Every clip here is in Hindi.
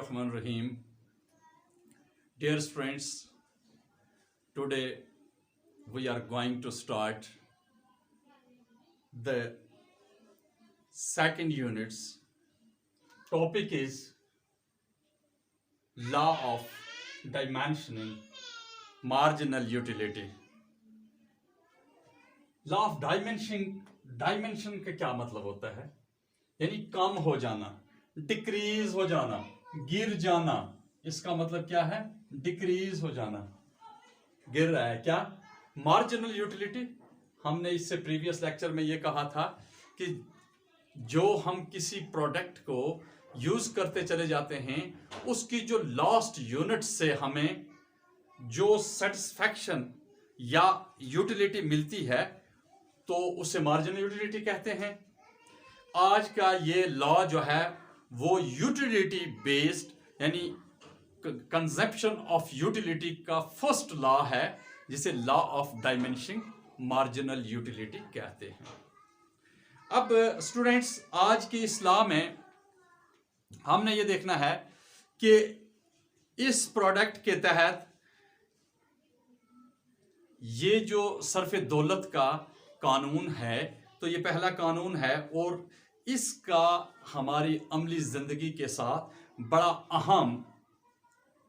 Bismillahirrahmanirrahim. Dear friends, today we are going to start the second unit's topic is law of dimensioning marginal utility. Law of dimension का क्या मतलब होता है? यानी कम हो जाना, डिक्रीज हो जाना, गिर जाना। इसका मतलब क्या है? डिक्रीज हो जाना, गिर रहा है। क्या? Marginal utility. हमने इससे प्रीवियस लेक्चर में ये कहा था कि जो हम किसी प्रोडक्ट को यूज करते चले जाते हैं, उसकी जो लास्ट यूनिट से हमें जो सेटिस्फैक्शन या यूटिलिटी मिलती है तो उसे मार्जिनल यूटिलिटी कहते हैं। आज का ये लॉ जो है वो यूटिलिटी बेस्ड यानी कंसेप्शन ऑफ यूटिलिटी का फर्स्ट लॉ है, जिसे law of dimensioning marginal utility कहते हैं। अब स्टूडेंट्स, आज की इस लॉ में हमने ये देखना है कि इस प्रोडक्ट के तहत ये जो सर्फ दौलत का कानून है, तो ये पहला कानून है और इसका हमारी अमली जिंदगी के साथ बड़ा अहम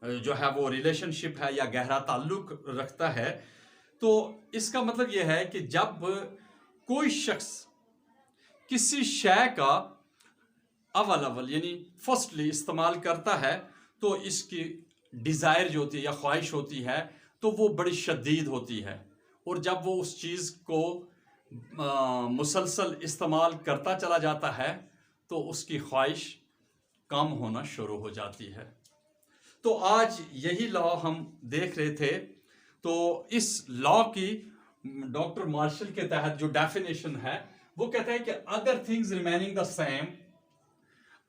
जो है वो रिलेशनशिप है या गहरा ताल्लुक रखता है। तो इसका मतलब यह है कि जब कोई शख्स किसी शय का अव्वल यानी फर्स्टली इस्तेमाल करता है तो इसकी डिज़ायर जो होती है या ख्वाहिश होती है तो वो बड़ी शदीद होती है, और जब वो उस चीज़ को मुसलसल इस्तेमाल करता चला जाता है तो उसकी ख्वाहिश कम होना शुरू हो जाती है। तो आज यही लॉ हम देख रहे थे। तो इस लॉ की डॉक्टर मार्शल के तहत जो डेफिनेशन है वो कहता है कि other things remaining the same.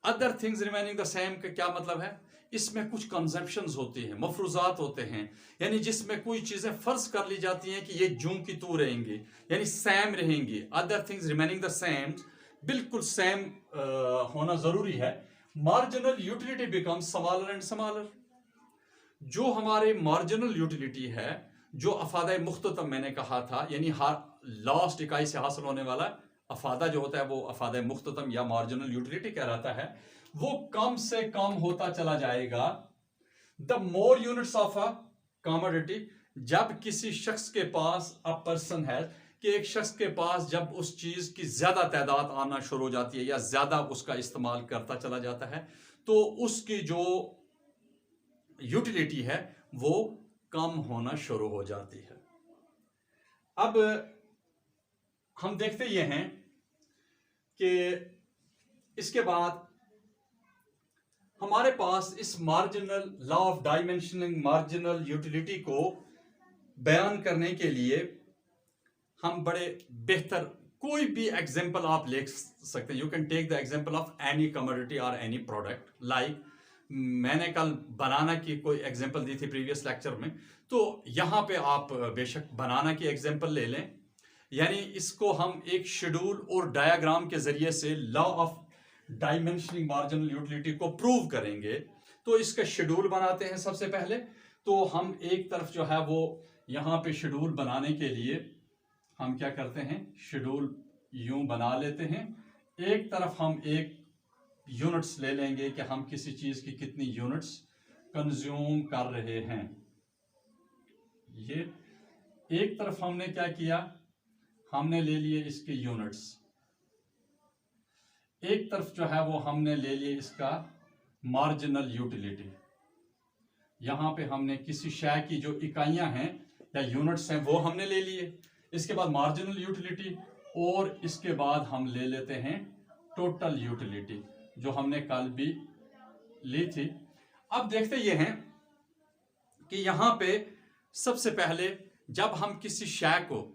Other things remaining the same का क्या मतलब है? इसमें कुछ कंसेप्शंस होती हैं, मफरूजात होते हैं, यानी जिसमें कोई चीजें फर्ज कर ली जाती हैं कि ये जूं की तू रहेंगी, यानी सेम रहेंगी। Other things remaining the same, बिल्कुल सेम होना जरूरी है। Marginal utility becomes smaller and smaller. जो हमारे मार्जिनल यूटिलिटी है, जो अफादा मुख्ततम मैंने कहा था, यानी लास्ट इकाई से हासिल होने वाला अफादा जो होता है वो अफादा मुख्ततम या मार्जिनल यूटिलिटी कहलाता है, वो कम से कम होता चला जाएगा the more units of a commodity. जब किसी शख्स के पास अ पर्सन है कि एक शख्स के पास जब उस चीज की ज्यादा तादाद आना शुरू हो जाती है या ज्यादा उसका इस्तेमाल करता चला जाता है तो उसकी जो यूटिलिटी है वो कम होना शुरू हो जाती है। अब हम देखते ये हैं कि इसके बाद हमारे पास इस marginal law of dimensioning marginal utility को बयान करने के लिए हम बड़े बेहतर कोई भी एग्जांपल आप ले सकते हैं। You can take the example of any commodity और एनी प्रोडक्ट। लाइक मैंने कल बनाना की कोई एग्जांपल दी थी प्रीवियस लेक्चर में, तो यहां पे आप बेशक बनाना की एग्जांपल ले लें। यानी इसको हम एक शेड्यूल और डायग्राम के जरिए से law of dimensioning marginal utility को प्रूव करेंगे। तो इसका शेड्यूल बनाते हैं। सबसे पहले तो हम एक तरफ जो है वो यहां पे शेड्यूल बनाने के लिए हम क्या करते हैं, शेड्यूल यूं बना लेते हैं। एक तरफ हम एक यूनिट्स ले लेंगे कि हम किसी चीज की कितनी यूनिट्स कंज्यूम कर रहे हैं। ये एक तरफ हमने क्या किया, हमने ले लिए इसके यूनिट्स। एक तरफ जो है वो हमने ले लिए इसका मार्जिनल यूटिलिटी। यहां पे हमने किसी शय की जो इकाइयां हैं या यूनिट्स हैं वो हमने ले लिए। इसके बाद मार्जिनल यूटिलिटी, और इसके बाद हम ले लेते हैं टोटल यूटिलिटी जो हमने कल भी ली थी। अब देखते ये हैं कि यहां पे सबसे पहले जब हम किसी शय को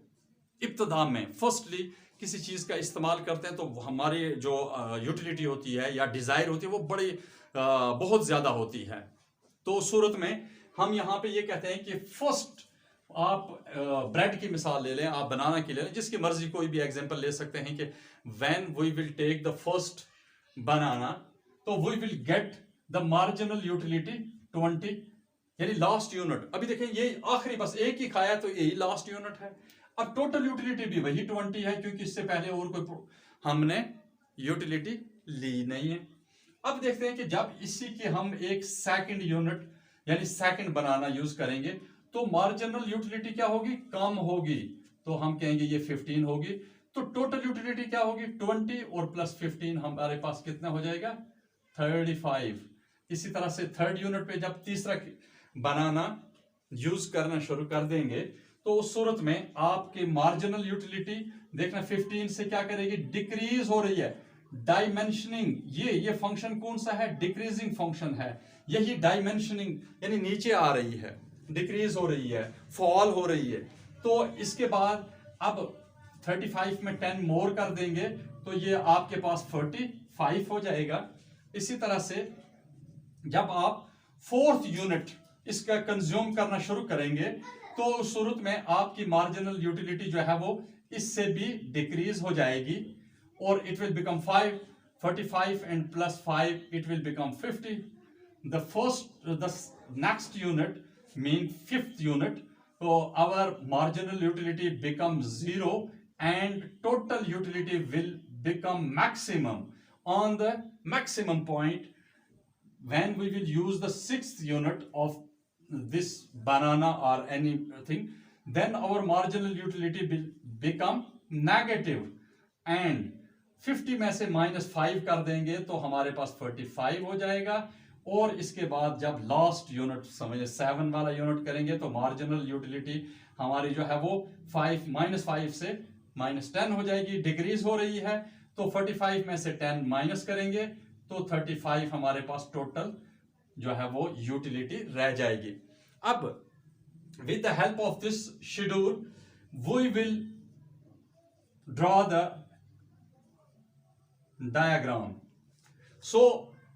इब्तिदा में फर्स्टली किसी चीज का इस्तेमाल करते हैं तो हमारी जो यूटिलिटी होती है या डिजायर होती है वो बड़ी बहुत ज्यादा होती है। तो उस सूरत में हम यहाँ पे ये कहते हैं कि फर्स्ट आप ब्रेड की मिसाल ले लें, आप बनाना की ले लें, जिसकी मर्जी कोई भी एग्जांपल ले सकते हैं कि when we will take the first banana तो we will get the marginal utility 20, यानी लास्ट यूनिट। अभी देखें ये आखिरी बस एक ही खाया तो यही लास्ट यूनिट है। अब टोटल यूटिलिटी भी वही 20 है, क्योंकि इससे पहले और कोई हमने यूटिलिटी ली नहीं है। अब देखते हैं कि जब इसी के हम एक सेकंड यूनिट यानी सेकंड बनाना यूज करेंगे तो मार्जिनल यूटिलिटी क्या होगी, कम होगी। तो हम कहेंगे ये 15 होगी। तो टोटल यूटिलिटी क्या होगी, 20 और प्लस 15 हमारे पास कितना हो जाएगा, 35। इसी तरह से थर्ड यूनिट पे जब तीसरा बनाना यूज करना शुरू कर देंगे तो उस सूरत में आपकी मार्जिनल यूटिलिटी देखना 15 से क्या करेगी, डिक्रीज हो रही है। डायमेंशनिंग, ये फंक्शन कौन सा है, डिक्रीजिंग फंक्शन है। यही डायमेंशनिंग यानी नीचे आ रही है, डिक्रीज हो रही है, फॉल हो रही है। तो इसके बाद अब 35 में 10 मोर कर देंगे तो ये आपके पास 45 हो जाएगा। इसी तरह से जब आप फोर्थ यूनिट इसका कंज्यूम करना शुरू करेंगे तो उस सूरत में आपकी मार्जिनल यूटिलिटी जो है वो इससे भी डिक्रीज हो जाएगी और it will become 5, 45 and plus 5 it will become 50। The next unit mean fifth unit, तो our marginal utility become 0 and total utility will become maximum on the maximum point when we will use the sixth unit of this banana or anything. Then our marginal utility will become negative and 50 में से -5 कर देंगे तो हमारे पास 45 हो जाएगा। और इसके बाद जब लास्ट यूनिट समझे 7 वाला यूनिट करेंगे तो मार्जिनल यूटिलिटी हमारी जो है वो -5 से -10 हो जाएगी, डिक्रीज हो रही है। तो 45 में से 10 माइनस करेंगे तो 35 हमारे पास टोटल जो है वो यूटिलिटी रह जाएगी। अब with the help of this schedule we will draw the diagram. So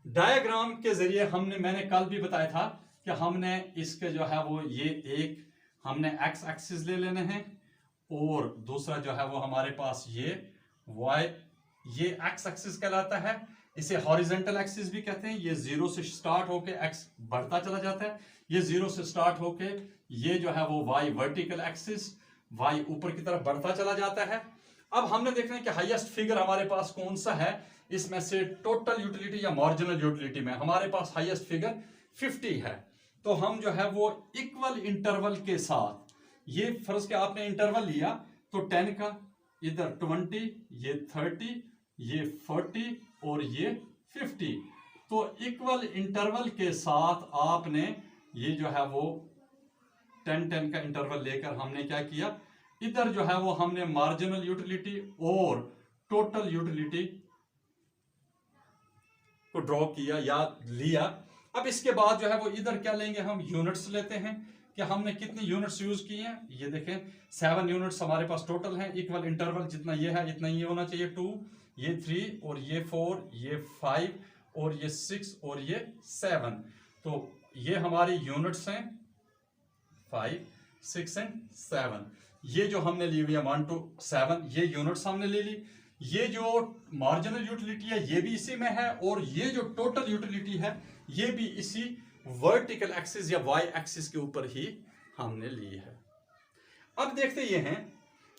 diagram के जरिए मैंने कल भी बताया था कि हमने इसके जो है वो ये एक हमने एक्स एक्सिस ले लेने हैं और दूसरा जो है वो हमारे पास ये वाई, ये एक्स एक्सिस कहलाता है। इसे हॉरिजॉन्टल एक्सिस भी कहते हैं। ये 0 से स्टार्ट होके एक्स बढ़ता चला जाता है, ये 0 से स्टार्ट होके ये जो है वो वाई वर्टिकल एक्सिस, वाई ऊपर की तरफ बढ़ता चला जाता है। अब हमने देखना है कि हाईएस्ट फिगर हमारे पास कौन सा है, इसमें से टोटल यूटिलिटी या मार्जिनल यूटिलिटी में हमारे पास हाईएस्ट फिगर 50 है। तो हम जो है वो इक्वल इंटरवल के साथ, ये फर्ज के आपने इंटरवल लिया तो 10 का, इधर 20, ये 30, ये 40 और ये 50, तो इक्वल इंटरवल के साथ आपने ये जो है वो 10-10 का इंटरवल लेकर हमने क्या किया, इधर जो है वो हमने मार्जिनल यूटिलिटी और टोटल यूटिलिटी को ड्रॉ किया या लिया। अब इसके बाद जो है वो इधर क्या लेंगे, हम यूनिट्स लेते हैं कि हमने कितनी यूनिट्स यूज की हैं। ये देखें 7 यूनिट्स हमारे पास टोटल हैं। इक्वल इंटरवल जितना ये है इतना ये होना चाहिए, 2, ये 3 और ये 4, ये 5 और ये 6 और ये 7। तो ये हमारी यूनिट्स हैं 5, 6 एंड 7। ये जो हमने ली हुई है 1 to 7 ये यूनिट्स हमने ले ली। ये जो मार्जिनल यूटिलिटी है ये भी इसी में है और ये जो टोटल यूटिलिटी है ये भी इसी वर्टिकल एक्सिस या वाई एक्सिस के ऊपर ही हमने ली है। अब देखते ये हैं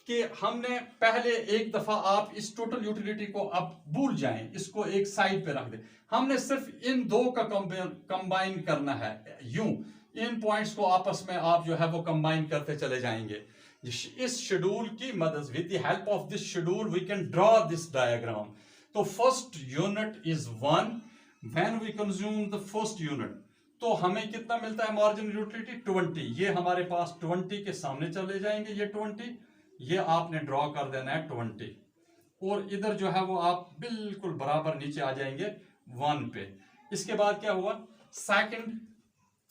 कि हमने पहले एक दफा आप इस टोटल यूटिलिटी को अब भूल जाएं, इसको एक साइड पे रख दें। हमने सिर्फ इन दो का कंबाइन करना है। यूं इन पॉइंट्स को आपस में आप जो है वो कंबाइन करते चले जाएंगे। इस शेड्यूल की मदद, with the help of this schedule we can draw this diagram. तो first unit is 1, when we consume the first unit तो हमें कितना मिलता है मार्जिनल यूटिलिटी 20। ये हमारे पास 20 के सामने चले जाएंगे, ये 20 ये आपने ड्रॉ कर देना है 20 और इधर जो है वो आप बिल्कुल बराबर नीचे आ जाएंगे 1 पे। इसके बाद क्या हुआ, सेकंड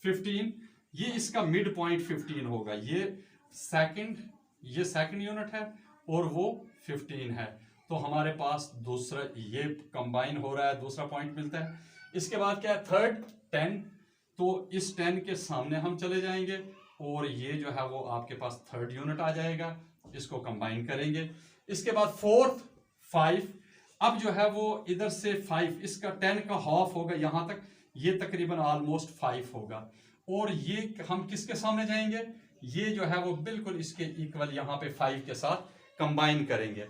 15, ये इसका मिड पॉइंट 15 होगा। ये सेकंड यूनिट है और वो 15 है। तो हमारे पास दूसरा ये कंबाइन हो रहा है, दूसरा पॉइंट मिलता है। इसके बाद क्या है, थर्ड 10, तो इस 10 के सामने हम चले जाएंगे और ये जो है वो आपके पास थर्ड यूनिट आ जाएगा, इसको कंबाइन करेंगे। इसके बाद फोर्थ 5। अब जो है वो इधर से 5, इसका 10 का हाफ होगा यहां तक, ये तकरीबन ऑलमोस्ट 5 होगा। और ये हम किसके सामने जाएंगे, ये जो है वो बिल्कुल इसके इक्वल यहाँ पे 5 के साथ कंबाइन करेंगे।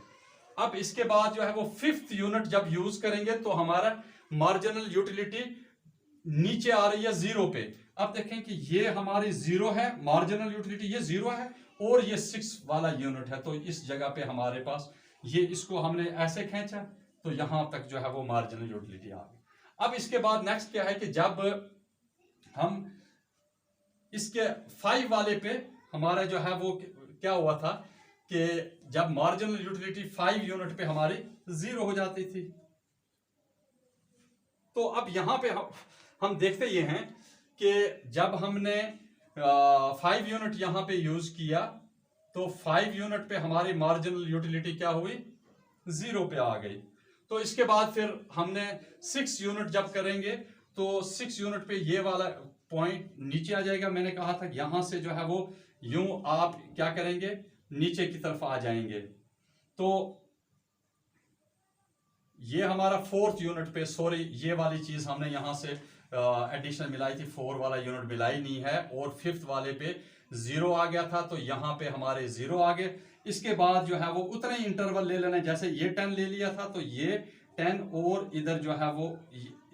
अब इसके बाद जो है वो 5th यूनिट जब यूज करेंगे तो हमारा मार्जिनल यूटिलिटी नीचे आ रही है 0 पे। अब देखें कि ये हमारी 0 है, मार्जिनल यूटिलिटी ये 0 है, और ये 6 वाला यूनिट है। तो इस जगह पे हमारे पास ये, इसको हमने ऐसे खींचा तो यहां तक जो है वो मार्जिनल यूटिलिटी आ गई। अब इसके बाद नेक्स्ट क्या है कि जब हम इसके 5 वाले पे हमारा जो है वो क्या हुआ था कि जब मार्जिनल यूटिलिटी 5 यूनिट पे हमारी 0 हो जाती थी। तो अब यहां पे हम देखते ये हैं कि जब हमने 5 यूनिट यहां पे यूज किया तो 5 यूनिट पे हमारी मार्जिनल यूटिलिटी क्या हुई, 0 पे आ गई। तो इसके बाद फिर हमने 6 यूनिट जब करेंगे तो 6 यूनिट पे ये वाला पॉइंट नीचे आ जाएगा। मैंने कहा था यहां से जो है वो यूं आप क्या करेंगे, नीचे की तरफ आ जाएंगे। तो ये हमारा 4th यूनिट पे, सॉरी ये वाली चीज हमने यहां से एडिशनल मिलाई थी, 4 वाला यूनिट मिलाई नहीं है, और 5th वाले पे 0 आ गया था तो यहां पे हमारे 0 आ गए। इसके बाद जो है वो उतने ही इंटरवल ले लेना, जैसे ये 10 ले लिया था तो ये 10, और इधर जो है वो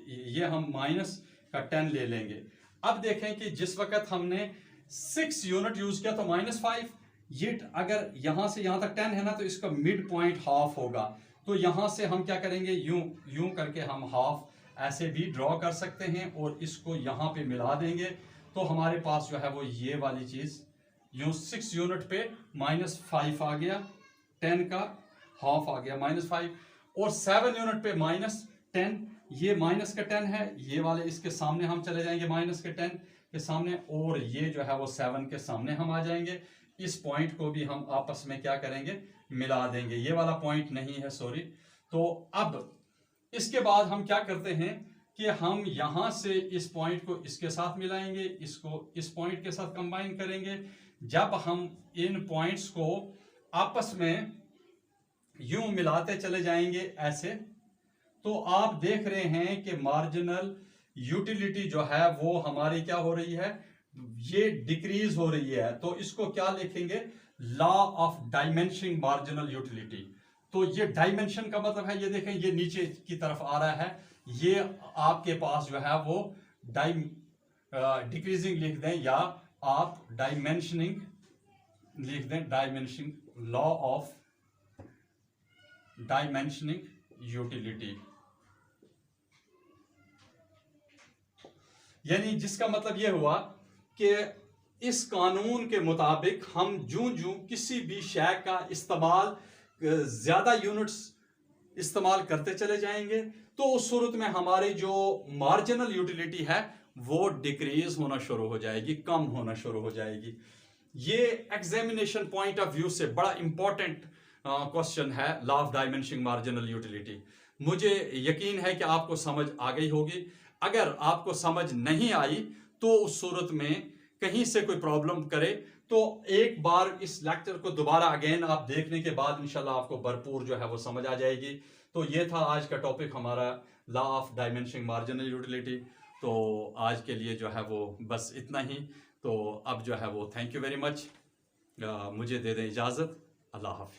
ये हम माइनस का 10 ले लेंगे। अब देखें कि जिस वक्त हमने 6 यूनिट यूज किया तो -5, ये अगर यहां से यहां तक 10 है ना तो इसका मिड पॉइंट हाफ होगा। तो यहां से हम क्या करेंगे, यूं यूं करके हम हाफ ऐसे भी ड्रॉ कर सकते हैं और इसको यहां पे मिला देंगे। तो हमारे पास जो है वो ये वाली चीज यूं 6 यूनिट पे -5 आ गया, 10 का हाफ आ गया -5, और 7 यूनिट पे -10, ये माइनस का 10 है, ये वाले इसके सामने हम चले जाएंगे माइनस के 10 के सामने, और ये जो है वो 7 के सामने हम आ जाएंगे। इस पॉइंट को भी हम आपस में क्या करेंगे, मिला देंगे। ये वाला पॉइंट नहीं है, सॉरी। तो अब इसके बाद हम क्या करते हैं कि हम यहां से इस पॉइंट को इसके साथ मिलाएंगे, इसको इस पॉइंट के साथ कंबाइन करेंगे। जब हम इन पॉइंट्स को आपस में यूं मिलाते चले जाएंगे ऐसे, तो आप देख रहे हैं कि मार्जिनल यूटिलिटी जो है वो हमारी क्या हो रही है, ये डिक्रीज हो रही है। तो इसको क्या लिखेंगे, law of dimensioning marginal utility. तो ये डायमेंशन का मतलब है, ये देखें ये नीचे की तरफ आ रहा है, ये आपके पास जो है वो डिक्रीजिंग लिख दें, या आप डायमेंशनिंग लिख दें, dimensioning, law of dimensioning utility. यानी जिसका मतलब यह हुआ कि इस कानून के मुताबिक हम जूं जूं किसी भी शय का इस्तेमाल, ज्यादा यूनिट्स इस्तेमाल करते चले जाएंगे तो उस सूरत में हमारी जो मार्जिनल यूटिलिटी है वो डिक्रीज होना शुरू हो जाएगी, कम होना शुरू हो जाएगी। ये एग्जामिनेशन पॉइंट ऑफ व्यू से बड़ा इंपॉर्टेंट क्वेश्चन है, law of dimensioning marginal utility. मुझे यकीन है कि आपको समझ आ गई होगी। अगर आपको समझ नहीं आई तो उस सूरत में कहीं से कोई प्रॉब्लम करे तो एक बार इस लेक्चर को दोबारा अगेन आप देखने के बाद इंशाल्लाह आपको भरपूर जो है वो समझ आ जाएगी। तो ये था आज का टॉपिक हमारा, law of dimensioning marginal utility. तो आज के लिए जो है वो बस इतना ही। तो अब जो है वो थैंक यू वेरी मच, मुझे दे दें इजाज़त। अल्लाह हाफ़िज़।